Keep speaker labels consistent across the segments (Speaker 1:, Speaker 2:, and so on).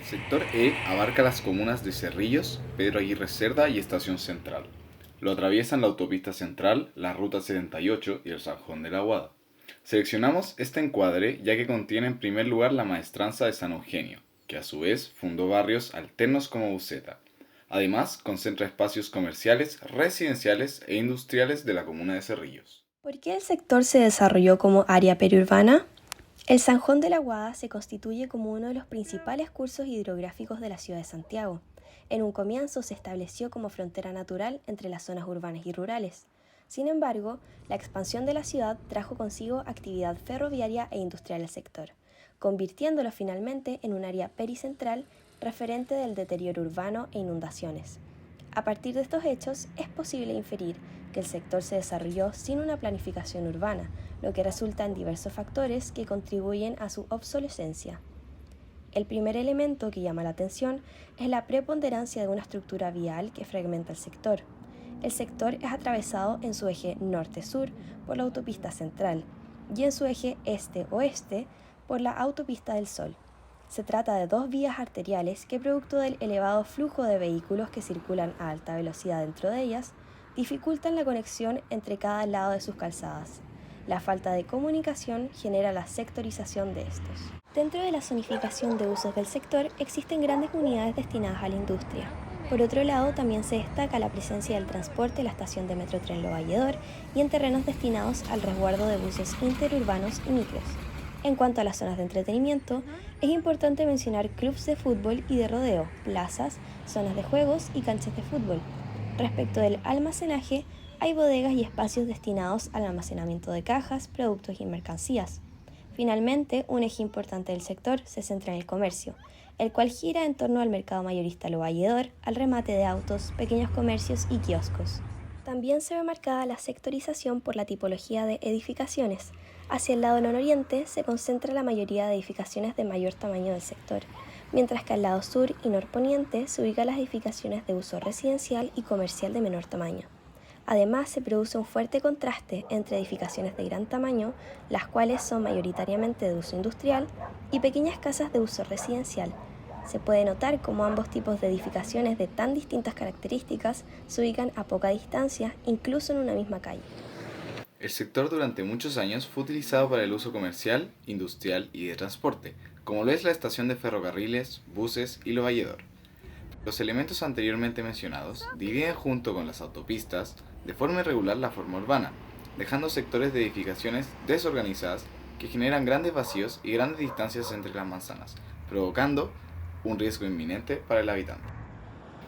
Speaker 1: Sector E abarca las comunas de Cerrillos, Pedro Aguirre Cerda y Estación Central. Lo atraviesan la autopista central, la ruta 78 y el Sanjón de la Guada. Seleccionamos este encuadre ya que contiene en primer lugar la maestranza de San Eugenio, que a su vez fundó barrios alternos como Buceta. Además, concentra espacios comerciales, residenciales e industriales de la comuna de Cerrillos.
Speaker 2: ¿Por qué el sector se desarrolló como área periurbana? El Sanjón de la Guada se constituye como uno de los principales cursos hidrográficos de la ciudad de Santiago. En un comienzo se estableció como frontera natural entre las zonas urbanas y rurales. Sin embargo, la expansión de la ciudad trajo consigo actividad ferroviaria e industrial al sector, convirtiéndolo finalmente en un área pericentral referente del deterioro urbano e inundaciones. A partir de estos hechos, es posible inferir que el sector se desarrolló sin una planificación urbana, lo que resulta en diversos factores que contribuyen a su obsolescencia. El primer elemento que llama la atención es la preponderancia de una estructura vial que fragmenta el sector. El sector es atravesado en su eje norte-sur por la autopista central y en su eje este-oeste por la autopista del Sol. Se trata de dos vías arteriales que, producto del elevado flujo de vehículos que circulan a alta velocidad dentro de ellas, dificultan la conexión entre cada lado de sus calzadas. La falta de comunicación genera la sectorización de estos. Dentro de la zonificación de usos del sector existen grandes unidades destinadas a la industria. Por otro lado, también se destaca la presencia del transporte en la estación de Metrotren Lo Valledor y en terrenos destinados al resguardo de buses interurbanos y micros. En cuanto a las zonas de entretenimiento, es importante mencionar clubes de fútbol y de rodeo, plazas, zonas de juegos y canchas de fútbol. Respecto del almacenaje, hay bodegas y espacios destinados al almacenamiento de cajas, productos y mercancías. Finalmente, un eje importante del sector se centra en el comercio, el cual gira en torno al mercado mayorista Lo Valledor, al remate de autos, pequeños comercios y kioscos. También se ve marcada la sectorización por la tipología de edificaciones. Hacia el lado nororiente se concentra la mayoría de edificaciones de mayor tamaño del sector, mientras que al lado sur y norponiente se ubican las edificaciones de uso residencial y comercial de menor tamaño. Además, se produce un fuerte contraste entre edificaciones de gran tamaño, las cuales son mayoritariamente de uso industrial, y pequeñas casas de uso residencial. Se puede notar cómo ambos tipos de edificaciones de tan distintas características se ubican a poca distancia, incluso en una misma calle.
Speaker 1: El sector durante muchos años fue utilizado para el uso comercial, industrial y de transporte, como lo es la estación de ferrocarriles, buses y Lo Valledor. Los elementos anteriormente mencionados dividen junto con las autopistas de forma irregular la forma urbana, dejando sectores de edificaciones desorganizadas que generan grandes vacíos y grandes distancias entre las manzanas, provocando un riesgo inminente para el habitante.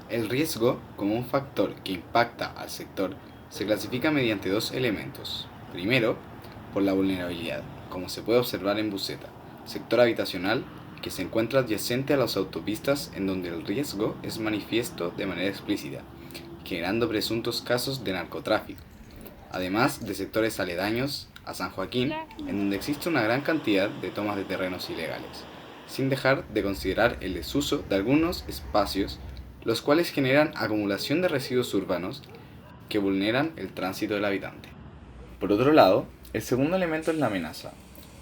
Speaker 1: El riesgo, como un factor que impacta al sector, se clasifica mediante dos elementos. Primero, por la vulnerabilidad, como se puede observar en Buceta, sector habitacional que se encuentra adyacente a las autopistas en donde el riesgo es manifiesto de manera explícita, generando presuntos casos de narcotráfico, además de sectores aledaños a San Joaquín, en donde existe una gran cantidad de tomas de terrenos ilegales, sin dejar de considerar el desuso de algunos espacios, los cuales generan acumulación de residuos urbanos que vulneran el tránsito del habitante. Por otro lado, el segundo elemento es la amenaza,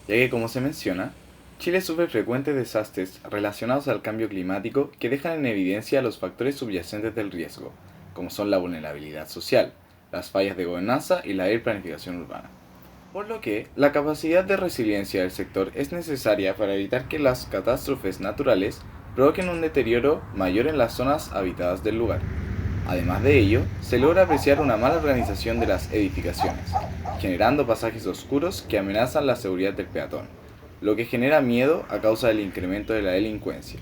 Speaker 1: ya que como se menciona, Chile sufre frecuentes desastres relacionados al cambio climático que dejan en evidencia los factores subyacentes del riesgo, como son la vulnerabilidad social, las fallas de gobernanza y la planificación urbana. Por lo que, la capacidad de resiliencia del sector es necesaria para evitar que las catástrofes naturales provoquen un deterioro mayor en las zonas habitadas del lugar. Además de ello, se logra apreciar una mala organización de las edificaciones, generando pasajes oscuros que amenazan la seguridad del peatón, lo que genera miedo a causa del incremento de la delincuencia.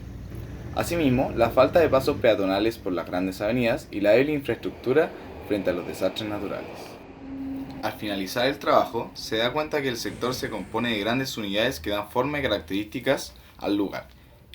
Speaker 1: Asimismo, la falta de pasos peatonales por las grandes avenidas y la débil infraestructura frente a los desastres naturales. Al finalizar el trabajo, se da cuenta que el sector se compone de grandes unidades que dan forma y características al lugar.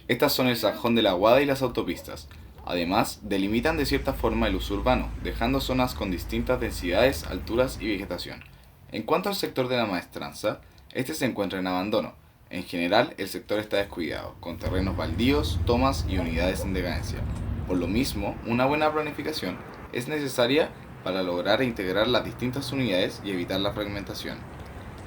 Speaker 1: Estas son el Sanjón de la Guada y las autopistas. Además, delimitan de cierta forma el uso urbano, dejando zonas con distintas densidades, alturas y vegetación. En cuanto al sector de la maestranza, este se encuentra en abandono. En general, el sector está descuidado, con terrenos baldíos, tomas y unidades en decadencia. Por lo mismo, una buena planificación es necesaria para lograr integrar las distintas unidades y evitar la fragmentación.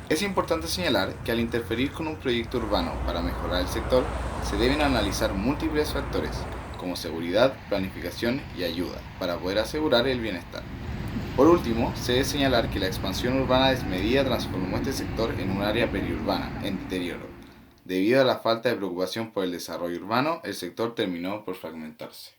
Speaker 1: Es importante señalar que al interferir con un proyecto urbano para mejorar el sector, se deben analizar múltiples factores, como seguridad, planificación y ayuda, para poder asegurar el bienestar. Por último, se debe señalar que la expansión urbana desmedida transformó este sector en un área periurbana, en deterioro. Debido a la falta de preocupación por el desarrollo urbano, el sector terminó por fragmentarse.